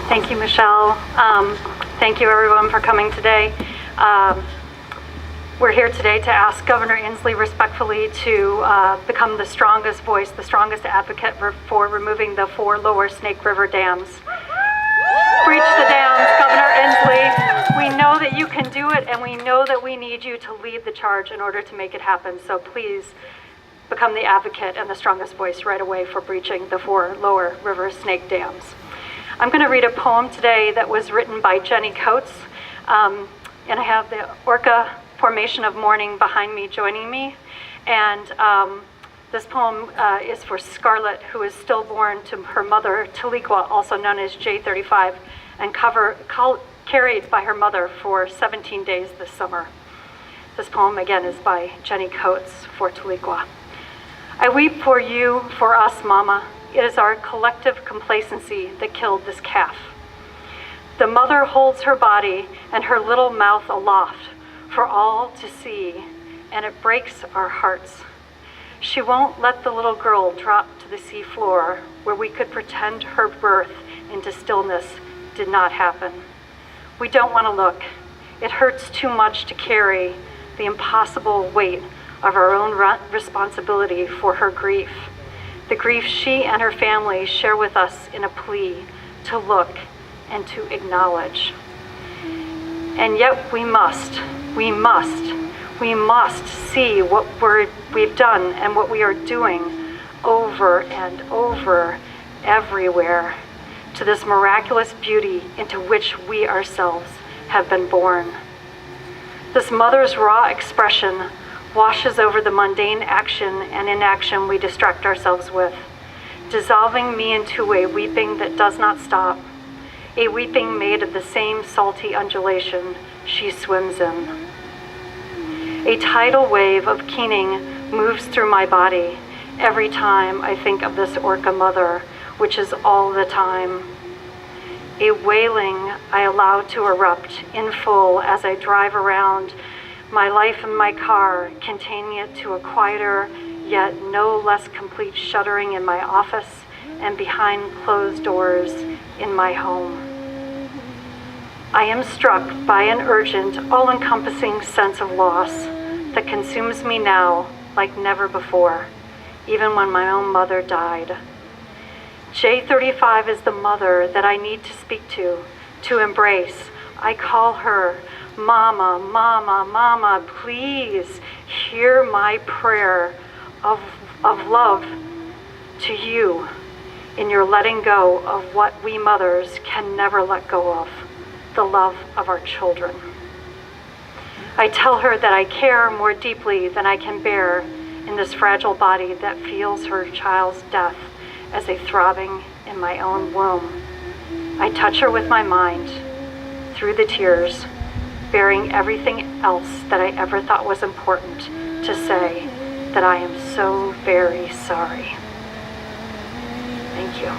Thank you, Michelle. Thank you, everyone, for coming today. We're here today to ask Governor Inslee respectfully to become the strongest voice, the strongest advocate for removing the 4 lower Snake River dams. Breach the dams, Governor Inslee. We know that you can do it, and we know that we need you to lead the charge in order to make it happen. So please become the advocate and the strongest voice right away for breaching the 4 lower river snake dams. I'm going to read a poem today that was written by Jenny Coates, and I have the orca formation of morning behind me joining me. And this poem is for Scarlet, who is stillborn to her mother, Tahlequah, also known as J35, and carried by her mother for 17 days this summer. This poem, again, is by Jenny Coates for Tahlequah. I weep for you, for us, Mama. It is our collective complacency that killed this calf. The mother holds her body and her little mouth aloft for all to see, and it breaks our hearts. She won't let the little girl drop to the sea floor where we could pretend her birth into stillness did not happen. We don't want to look. It hurts too much to carry the impossible weight of our own responsibility for her grief, the grief she and her family share with us in a plea to look and to acknowledge. And yet we must see what we've done and what we are doing over and over everywhere to this miraculous beauty into which we ourselves have been born. This mother's raw expression washes over the mundane action and inaction we distract ourselves with, dissolving me into a weeping that does not stop, a weeping made of the same salty undulation she swims in. A tidal wave of keening moves through my body every time I think of this orca mother, which is all the time. A wailing I allow to erupt in full as I drive around my life in my car, containing it to a quieter yet no less complete shuddering in my office and behind closed doors in my home. I am struck by an urgent, all-encompassing sense of loss that consumes me now like never before, even when my own mother died. J35 is the mother that I need to speak to embrace. I call her, Mama, Mama, Mama, please hear my prayer of love to you in your letting go of what we mothers can never let go of, the love of our children. I tell her that I care more deeply than I can bear in this fragile body that feels her child's death as a throbbing in my own womb. I touch her with my mind through the tears, bearing everything else that I ever thought was important to say, that I am so very sorry. Thank you.